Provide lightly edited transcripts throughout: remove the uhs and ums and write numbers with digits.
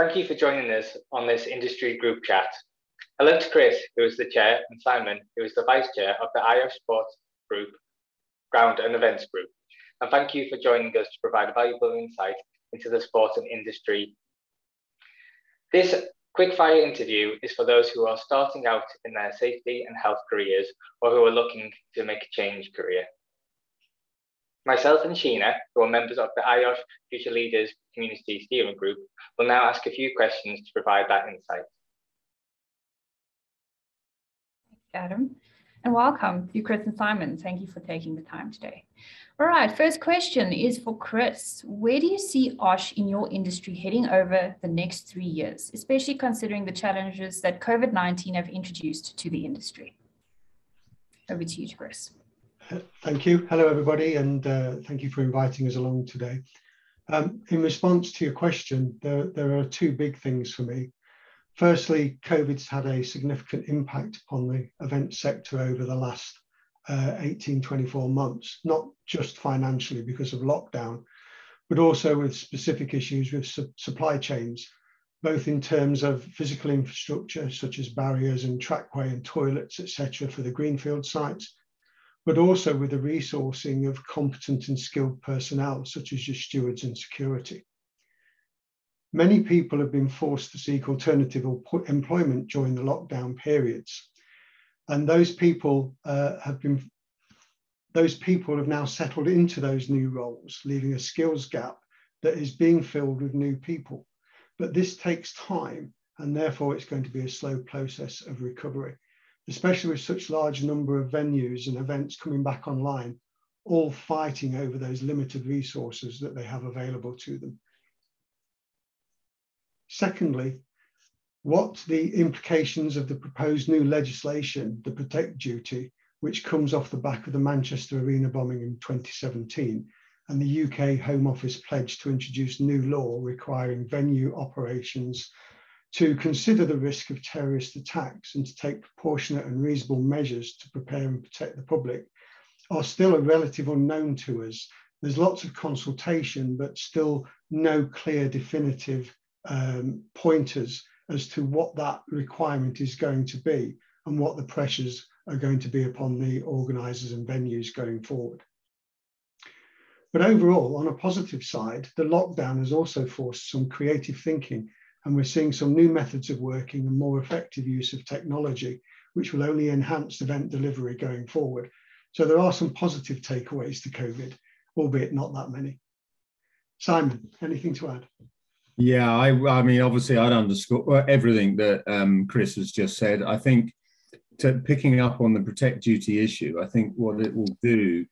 Thank you for joining us on this industry group chat. Hello to Chris, who is the chair, and Simon, who is the vice chair of the IOSH Sports Group, Ground and Events Group. And thank you for joining us to provide a valuable insight into the sports and industry. This quick-fire interview is for those who are starting out in their safety and health careers or who are looking to make a change career. Myself and Sheena, who are members of the IOSH Future Leaders Community Steering Group, will now ask a few questions to provide that insight. Thanks, Adam, and welcome to Chris and Simon. Thank you for taking the time today. All right, first question is for Chris. Where do you see OSH in your industry heading over the next 3 years, especially considering the challenges that COVID-19 have introduced to the industry? Over to you, Chris. Thank you. Hello, everybody, and thank you for inviting us along today. In response to your question, there are two big things for me. Firstly, COVID's had a significant impact upon the event sector over the last 18-24 months, not just financially because of lockdown, but also with specific issues with supply chains, both in terms of physical infrastructure, such as barriers and trackway and toilets, etc., for the greenfield sites, but also with the resourcing of competent and skilled personnel, such as your stewards and security. Many people have been forced to seek alternative employment during the lockdown periods. And those people have now settled into those new roles, leaving a skills gap that is being filled with new people. But this takes time, and therefore it's going to be a slow process of recovery, especially with such large number of venues and events coming back online, all fighting over those limited resources that they have available to them. Secondly, what the implications of the proposed new legislation, the Protect Duty, which comes off the back of the Manchester Arena bombing in 2017, and the UK Home Office pledge to introduce new law requiring venue operations to consider the risk of terrorist attacks and to take proportionate and reasonable measures to prepare and protect the public, are still a relative unknown to us. There's lots of consultation, but still no clear definitive pointers as to what that requirement is going to be and what the pressures are going to be upon the organisers and venues going forward. But overall, on a positive side, the lockdown has also forced some creative thinking, and we're seeing some new methods of working and more effective use of technology, which will only enhance event delivery going forward. So there are some positive takeaways to COVID, albeit not that many. Simon, anything to add? Yeah, I mean, obviously I'd underscore everything that Chris has just said. I think picking up on the Protect Duty issue, I think what it will do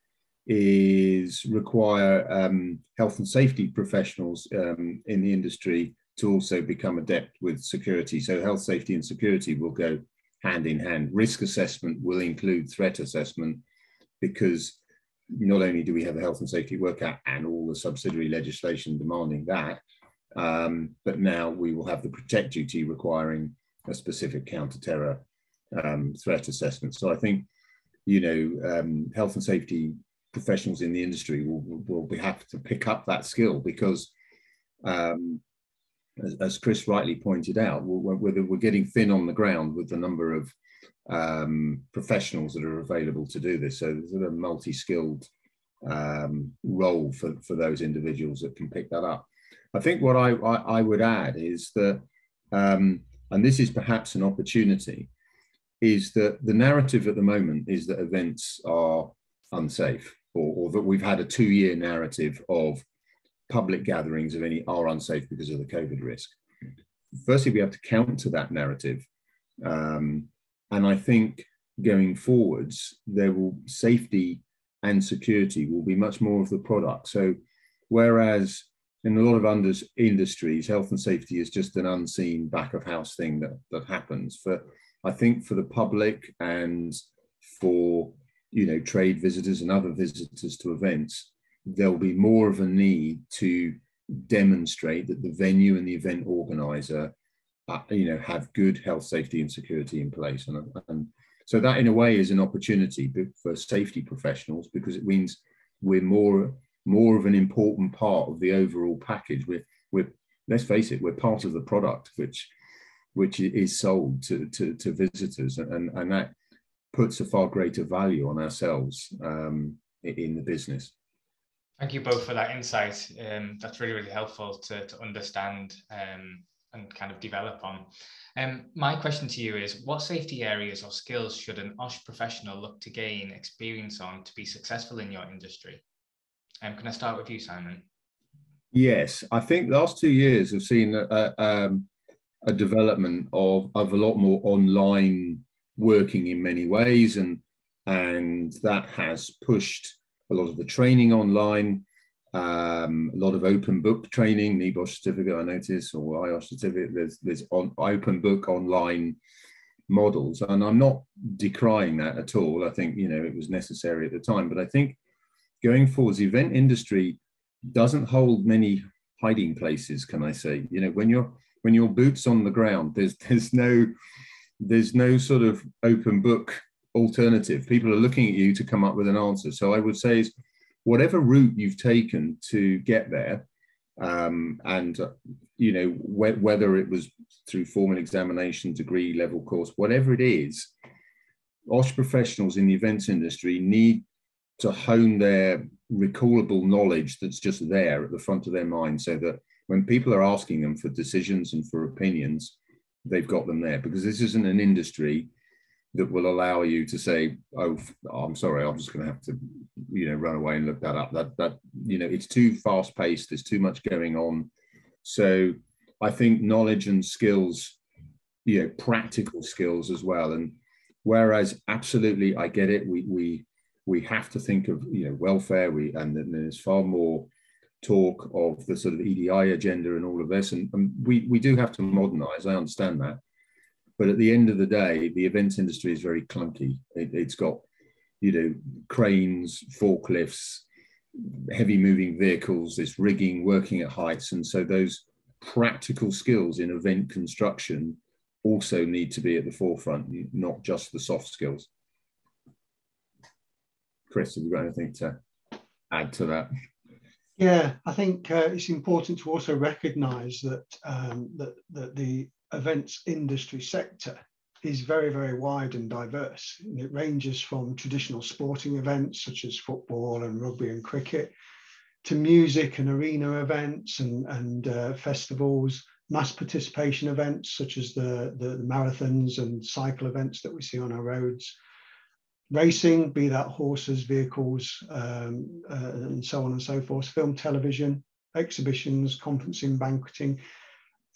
is require health and safety professionals in the industry to also become adept with security. So health, safety and security will go hand in hand. Risk assessment will include threat assessment, because not only do we have the Health and Safety Work Act and all the subsidiary legislation demanding that, but now we will have the Protect Duty requiring a specific counter-terror threat assessment. So I think, you know, health and safety professionals in the industry will have to pick up that skill, because as Chris rightly pointed out, we're getting thin on the ground with the number of professionals that are available to do this. So there's a multi-skilled role for those individuals that can pick that up. I think what I would add is that, and this is perhaps an opportunity, is that the narrative at the moment is that events are unsafe, or that we've had a 2-year narrative of public gatherings of any are unsafe because of the COVID risk. Firstly, we have to counter that narrative. And I think going forwards, safety and security will be much more of the product. So whereas in a lot of industries, health and safety is just an unseen back of house thing that happens. I think for the public and for, you know, trade visitors and other visitors to events, there'll be more of a need to demonstrate that the venue and the event organizer, you know, have good health, safety and security in place. And so that in a way is an opportunity for safety professionals, because it means we're more of an important part of the overall package. We're let's face it, we're part of the product which is sold to visitors, and that puts a far greater value on ourselves in the business. Thank you both for that insight. That's really, really helpful to understand and kind of develop on. My question to you is, what safety areas or skills should an OSH professional look to gain experience on to be successful in your industry? Can I start with you, Simon? Yes, I think the last 2 years have seen a development of a lot more online working in many ways, and that has pushed a lot of the training online, a lot of open book training, NEBOSH certificate, I notice, or IOSH certificate. There's open book online models, and I'm not decrying that at all. I think, you know, it was necessary at the time, but I think going forward, the event industry doesn't hold many hiding places, can I say? You know, when you're boots on the ground, there's no sort of open book alternative. People are looking at you to come up with an answer. So I would say is whatever route you've taken to get there, and you know, whether it was through formal examination, degree, level course, whatever it is, OSH professionals in the events industry need to hone their recallable knowledge that's just there at the front of their mind, so that when people are asking them for decisions and for opinions, they've got them there. Because this isn't an industry that will allow you to say, oh, I'm sorry, I'm just going to have to, you know, run away and look that up. That you know, it's too fast paced. There's too much going on. So I think knowledge and skills, you know, practical skills as well. And whereas absolutely, I get it. We have to think of, you know, welfare. And then there's far more talk of the sort of EDI agenda and all of this. And we do have to modernize. I understand that. But at the end of the day, the events industry is very clunky. It's got, you know, cranes, forklifts, heavy moving vehicles, this rigging, working at heights. And so those practical skills in event construction also need to be at the forefront, not just the soft skills. Chris, have you got anything to add to that? Yeah, I think it's important to also recognise that that the events industry sector is very, very wide and diverse. And it ranges from traditional sporting events such as football and rugby and cricket, to music and arena events and festivals, mass participation events such as the marathons and cycle events that we see on our roads, racing, be that horses, vehicles, and so on and so forth, film, television, exhibitions, conferencing, banqueting.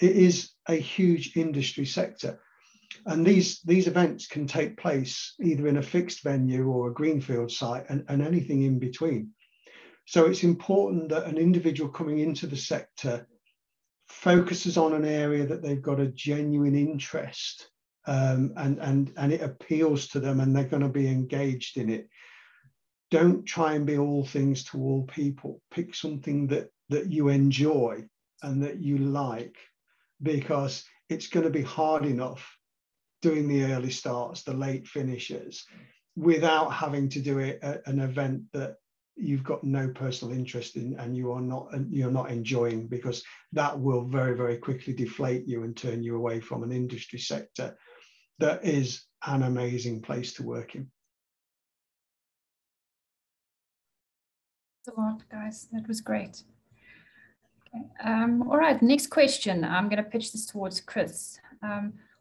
It is a huge industry sector. And these events can take place either in a fixed venue or a greenfield site and anything in between. So it's important that an individual coming into the sector focuses on an area that they've got a genuine interest and it appeals to them and they're going to be engaged in it. Don't try and be all things to all people. Pick something that you enjoy and that you like, because it's going to be hard enough doing the early starts, the late finishes, without having to do it at an event that you've got no personal interest in and you're not enjoying, because that will very, very quickly deflate you and turn you away from an industry sector that is an amazing place to work in. Thanks a lot, guys. That was great. Okay. All right, next question. I'm going to pitch this towards Chris.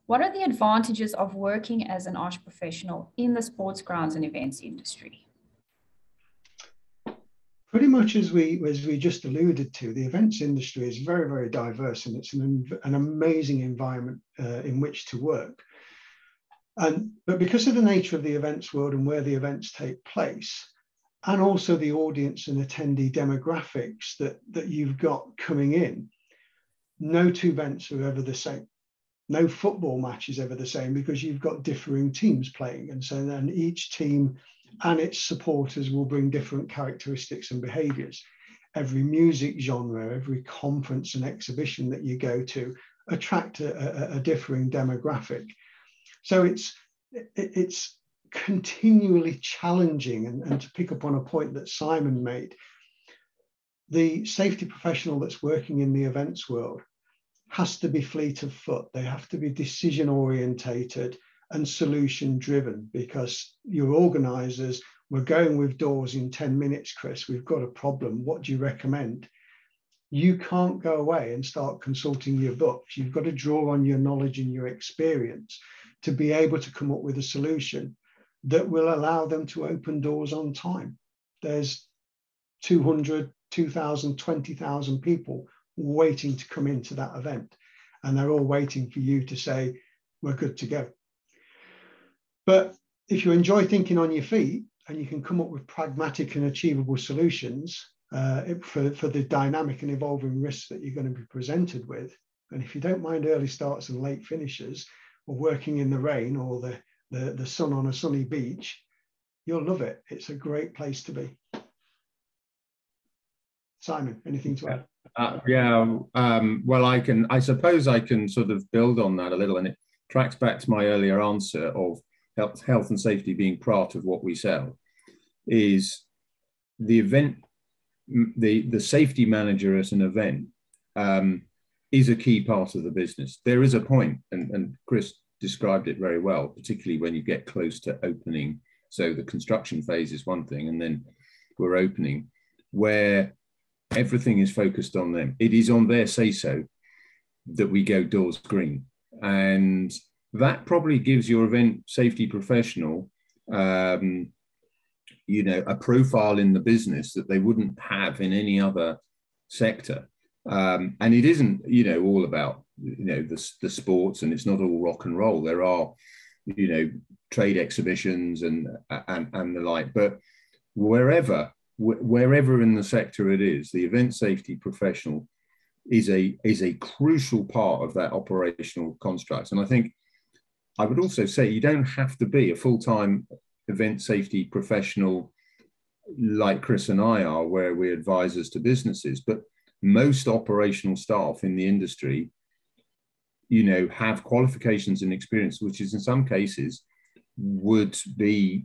What are the advantages of working as an OSH professional in the sports grounds and events industry? Pretty much as we just alluded to, the events industry is very, very diverse, and it's an amazing environment in which to work. But because of the nature of the events world and where the events take place, and also the audience and attendee demographics that you've got coming in, no two events are ever the same. No football match is ever the same, because you've got differing teams playing. And so then each team and its supporters will bring different characteristics and behaviors. Every music genre, every conference and exhibition that you go to attract a differing demographic. So it's continually challenging. And to pick up on a point that Simon made, the safety professional that's working in the events world has to be fleet of foot. They have to be decision orientated and solution driven, because your organisers, we're going with doors in 10 minutes, Chris, we've got a problem, what do you recommend? You can't go away and start consulting your books. You've got to draw on your knowledge and your experience to be able to come up with a solution that will allow them to open doors on time. There's 200, 2,000, 20,000 people waiting to come into that event, and they're all waiting for you to say, we're good to go. But if you enjoy thinking on your feet and you can come up with pragmatic and achievable solutions for the dynamic and evolving risks that you're going to be presented with, and if you don't mind early starts and late finishes, or working in the rain or the sun on a sunny beach, you'll love it. It's a great place to be. Simon, anything to add? Well, I suppose I can sort of build on that a little, and it tracks back to my earlier answer of health and safety being part of what we sell. Is the event, the safety manager at an event is a key part of the business. There is a point, and Chris described it very well, particularly when you get close to opening. So the construction phase is one thing, and then we're opening, where everything is focused on them. It is on their say-so that we go doors green. And that probably gives your event safety professional, you know, a profile in the business that they wouldn't have in any other sector. And it isn't, you know, all about, you know, the sports, and it's not all rock and roll. There are, you know, trade exhibitions and the like, but wherever in the sector it is, the event safety professional is a crucial part of that operational construct. And I think I would also say you don't have to be a full-time event safety professional like Chris and I are, where we're advisors to businesses, but most operational staff in the industry, you know, have qualifications and experience, which is in some cases would be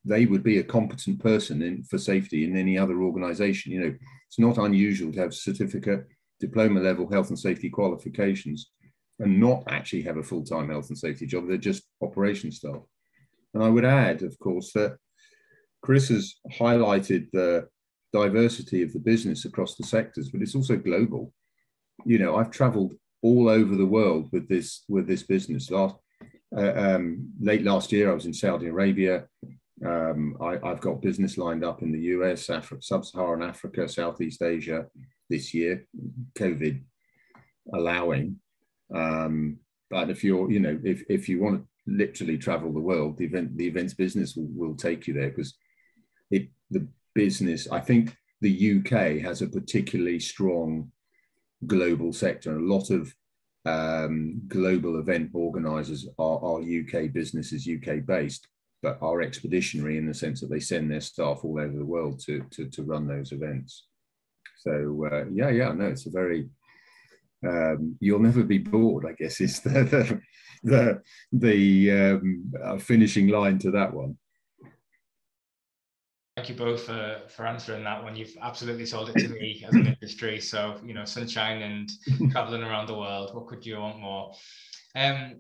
a competent person for safety in any other organization. You know, it's not unusual to have certificate, diploma level health and safety qualifications and not actually have a full-time health and safety job. They're just operations staff. And I would add, of course, that Chris has highlighted the diversity of the business across the sectors, but it's also global. You know, I've traveled all over the world with this business. Late last year, I was in Saudi Arabia. I've got business lined up in the US, Sub-Saharan Africa, Southeast Asia this year, COVID allowing. But if you're, you know, if you want to literally travel the world, the events business will take you there, because the business, I think the UK has a particularly strong global sector. A lot of global event organisers are UK businesses, UK based, but are expeditionary in the sense that they send their staff all over the world to run those events. So no, it's a very you'll never be bored, I guess, is the finishing line to that one. Thank you both for answering that one. You've absolutely sold it to me as an industry. So, you know, sunshine and traveling around the world, what could you want more?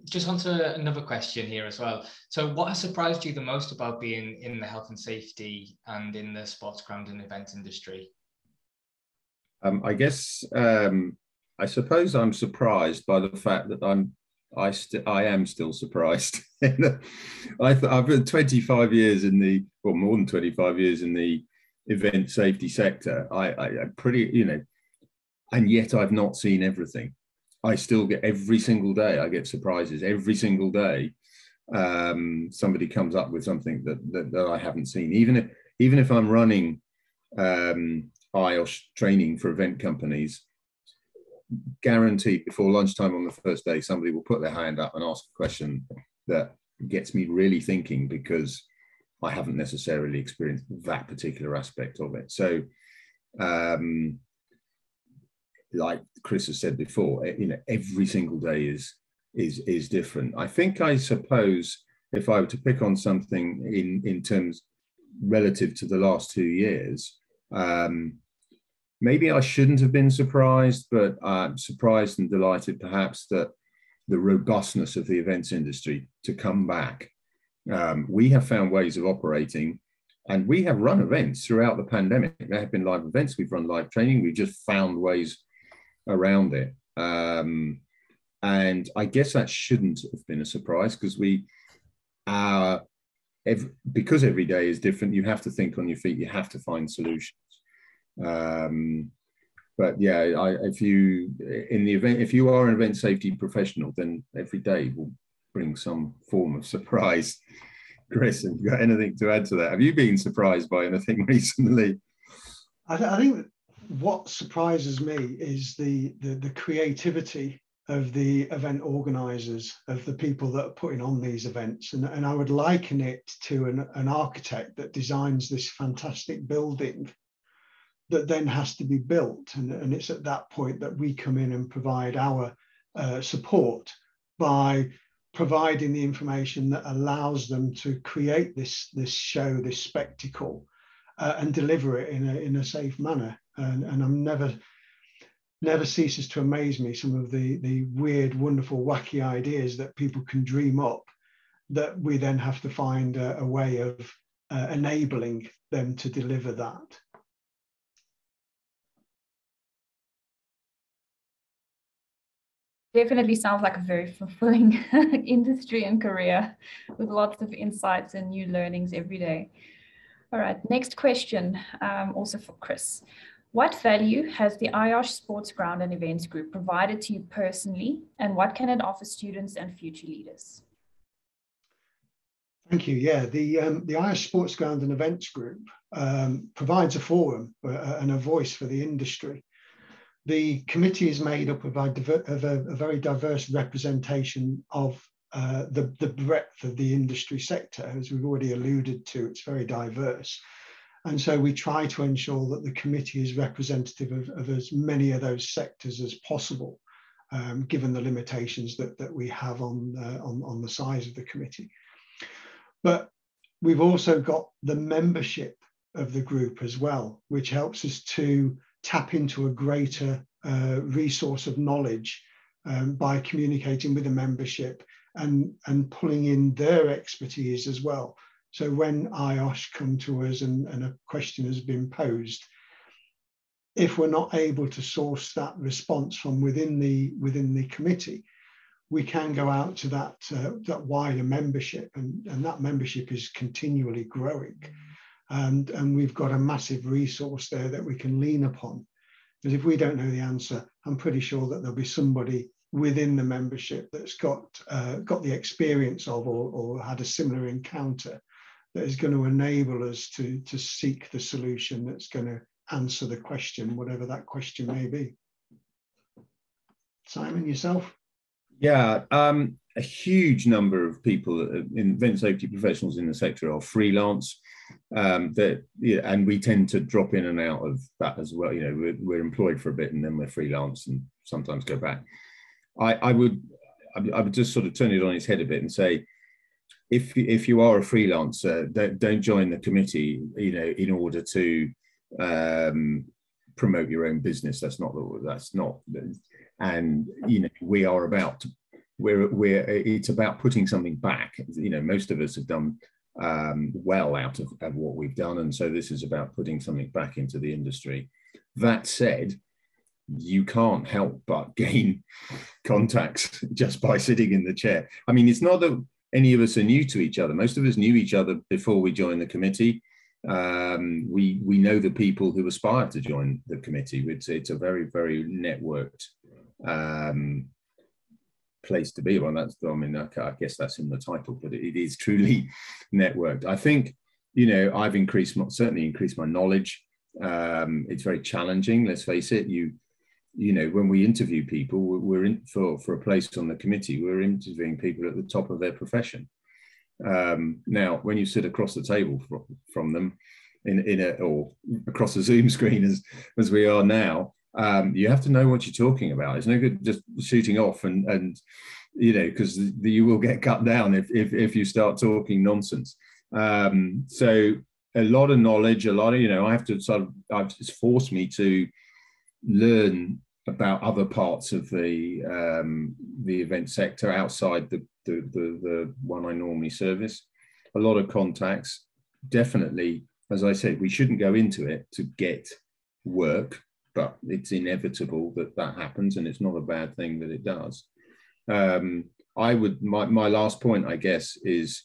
Just on to another question here as well. So what has surprised you the most about being in the health and safety and in the sports ground and event industry? I guess, I suppose I'm surprised by the fact that I am still surprised. I've been 25 years in the, or more than 25 years in the event safety sector. I'm pretty, you know, and yet I've not seen everything. I still get, every single day, I get surprises. Every single day, somebody comes up with something that I haven't seen. Even if I'm running IOSH training for event companies, guaranteed before lunchtime on the first day, somebody will put their hand up and ask a question that gets me really thinking, because I haven't necessarily experienced that particular aspect of it. So, like Chris has said before, you know, every single day is different. I suppose if I were to pick on something in terms relative to the last 2 years, maybe I shouldn't have been surprised, but I'm surprised and delighted perhaps that the robustness of the events industry to come back. We have found ways of operating, and we have run events throughout the pandemic. There have been live events, we've run live training, we've just found ways around it. And I guess that shouldn't have been a surprise, because because every day is different, you have to think on your feet, you have to find solutions. But yeah, if you are an event safety professional, then every day will bring some form of surprise. Chris, have you got anything to add to that? Have you been surprised by anything recently? I think that what surprises me is the creativity of the event organizers, of the people that are putting on these events. And I would liken it to an architect that designs this fantastic building that then has to be built. And it's at that point that we come in and provide our support by providing the information that allows them to create this show, this spectacle, and deliver it in a safe manner. And I'm never ceases to amaze me some of the weird, wonderful, wacky ideas that people can dream up, that we then have to find a way of enabling them to deliver that. Definitely sounds like a very fulfilling industry and career, with lots of insights and new learnings every day. All right, next question, also for Chris. What value has the IOSH Sports Ground and Events Group provided to you personally, and what can it offer students and future leaders? Thank you. Yeah, the IOSH Sports Ground and Events Group provides a forum and a voice for the industry. The committee is made up of a very diverse representation of the breadth of the industry sector. As we've already alluded to, it's very diverse. And so we try to ensure that the committee is representative of as many of those sectors as possible, given the limitations that we have on the size of the committee. But we've also got the membership of the group as well, which helps us to tap into a greater resource of knowledge by communicating with the membership and pulling in their expertise as well. So when IOSH come to us and a question has been posed, if we're not able to source that response from within the committee, we can go out to that wider membership, and that membership is continually growing. And we've got a massive resource there that we can lean upon. Because if we don't know the answer, I'm pretty sure that there'll be somebody within the membership that's got the experience of or had a similar encounter that is going to enable us to seek the solution that's going to answer the question, whatever that question may be. Simon, yourself? Yeah, a huge number of people, event safety professionals in the sector, are freelance. And we tend to drop in and out of that as well. You know, we're employed for a bit and then we're freelance and sometimes go back. I would just sort of turn it on its head a bit and say, if you are a freelancer, don't join the committee, you know, in order to promote your own business. That's not. And you know, it's about putting something back. You know, most of us have done well out of what we've done, and so this is about putting something back into the industry. That said, you can't help but gain contacts just by sitting in the chair. I mean, it's not that any of us are new to each other. Most of us knew each other before we joined the committee. We know the people who aspire to join the committee. It's a very, very networked place to be. Well, I guess that's in the title, but it is truly networked. I think, you know, I've certainly increased my knowledge. It's very challenging, let's face it. You know, when we interview people, we're in for a place on the committee, we're interviewing people at the top of their profession. Now, when you sit across the table from them or across a Zoom screen as we are now, you have to know what you're talking about. It's no good just shooting off and you know, because you will get cut down if you start talking nonsense. So a lot of knowledge, you know, it's forced me to learn about other parts of the event sector outside the one I normally service. A lot of contacts. Definitely, as I said, we shouldn't go into it to get work, but it's inevitable that that happens, and it's not a bad thing that it does. My last point, I guess, is,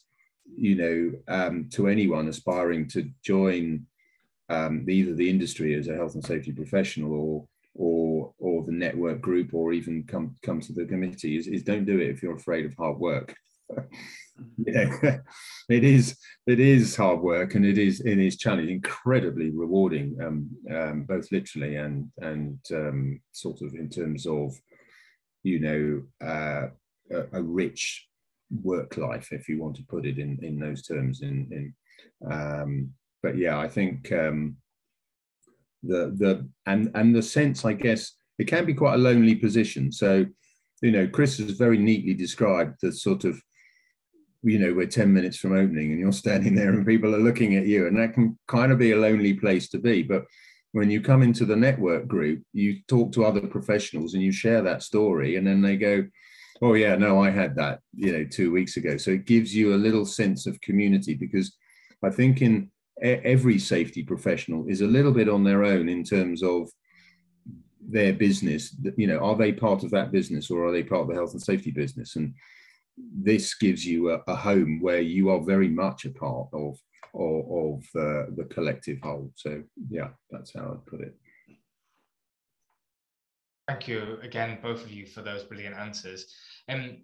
to anyone aspiring to join either the industry as a health and safety professional or the network group, or even come to the committee, is don't do it if you're afraid of hard work. It is hard work, and it is challenging, incredibly rewarding, both literally and sort of in terms of a rich work life, if you want to put it in those terms. But yeah, I think the sense, I guess, it can be quite a lonely position. So, Chris has very neatly described the sort of, we're 10 minutes from opening and you're standing there and people are looking at you, and that can kind of be a lonely place to be. But when you come into the network group, you talk to other professionals and you share that story, and then they go, oh yeah, no, I had that, 2 weeks ago. So it gives you a little sense of community, because I think in every safety professional is a little bit on their own in terms of their business. Are they part of that business, or are they part of the health and safety business? And this gives you a home where you are very much a part of the collective whole. So yeah, that's how I'd put it. Thank you again, both of you, for those brilliant answers.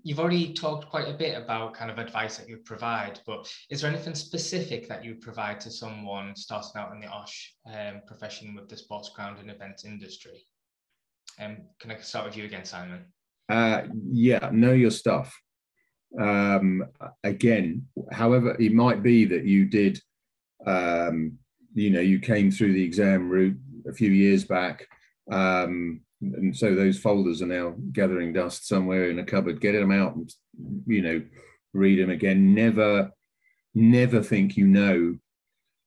You've already talked quite a bit about kind of advice that you provide, but is there anything specific that you provide to someone starting out in the OSH profession with the sports ground and events industry? Can I start with you again, Simon? Yeah, know your stuff. Again, however, it might be that you did, you came through the exam route a few years back, and so those folders are now gathering dust somewhere in a cupboard. Get them out and, read them again. Never think you know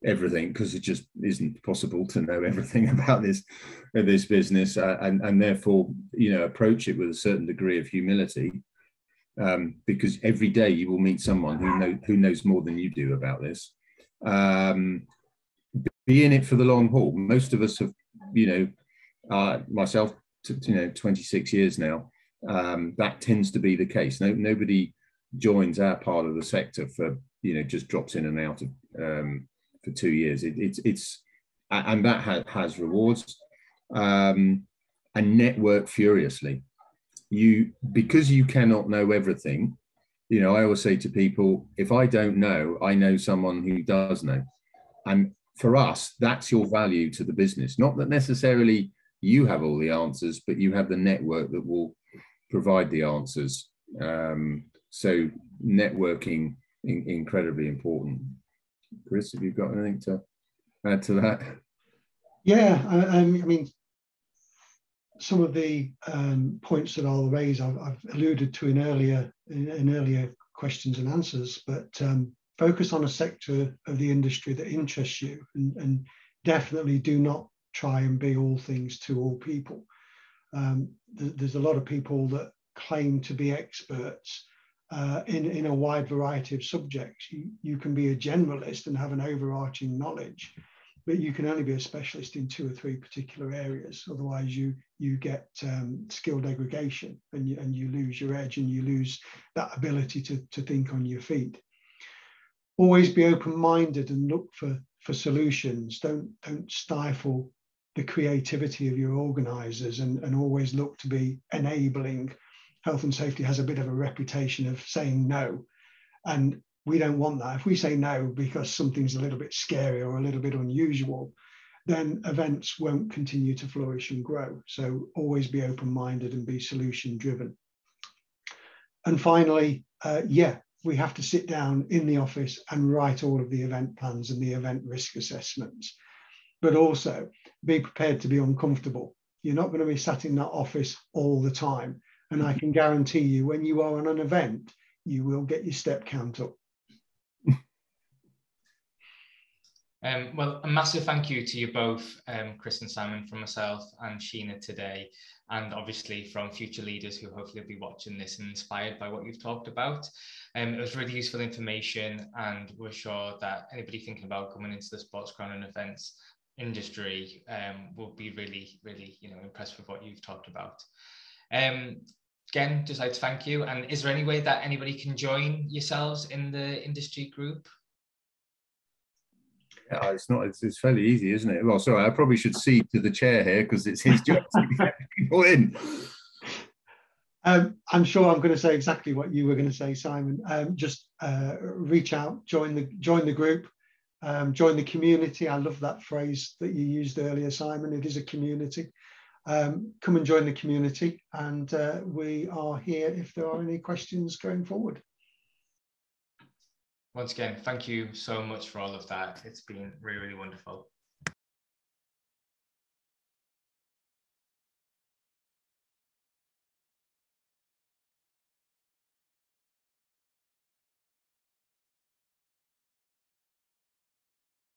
everything, because it just isn't possible to know everything about this business, and therefore, approach it with a certain degree of humility, because every day you will meet someone who knows more than you do about this. Be in it for the long haul. Most of us have, myself, 26 years now, that tends to be the case. Nobody joins our part of the sector for, just drops in and out of, for 2 years. It's and that has rewards, and network furiously. Because you cannot know everything, I always say to people, if I don't know, I know someone who does know. And for us, that's your value to the business. Not that necessarily you have all the answers, but you have the network that will provide the answers. So networking, incredibly important. Chris, have you got anything to add to that? Yeah, I mean, some of the points that I'll raise, I've alluded to in earlier questions and answers, but focus on a sector of the industry that interests you, and definitely do not try and be all things to all people. There's a lot of people that claim to be experts in a wide variety of subjects. You can be a generalist and have an overarching knowledge, but you can only be a specialist in 2 or 3 particular areas. Otherwise, you get skill degradation, and you lose your edge, and you lose that ability to think on your feet. Always be open-minded and look for solutions. Don't stifle the creativity of your organisers, and always look to be enabling. Health and safety has a bit of a reputation of saying no, and we don't want that. If we say no because something's a little bit scary or a little bit unusual, then events won't continue to flourish and grow. So always be open-minded and be solution-driven. And finally, we have to sit down in the office and write all of the event plans and the event risk assessments, but also be prepared to be uncomfortable. You're not going to be sat in that office all the time. And I can guarantee you, when you are on an event, you will get your step count up. Well, a massive thank you to you both, Chris and Simon, from myself and Sheena today, and obviously from future leaders who hopefully will be watching this and inspired by what you've talked about. It was really useful information, and we're sure that anybody thinking about coming into the sports ground and events industry will be really, really, impressed with what you've talked about. Again, just like to thank you. And is there any way that anybody can join yourselves in the industry group? Yeah, it's fairly easy, isn't it? Well, sorry, I probably should cede to the chair here because it's his job to get people in. I'm sure I'm going to say exactly what you were going to say, Simon. Just reach out, join the group, join the community. I love that phrase that you used earlier, Simon. It is a community. Come and join the community, and we are here if there are any questions going forward. Once again, thank you so much for all of that. It's been really, really wonderful.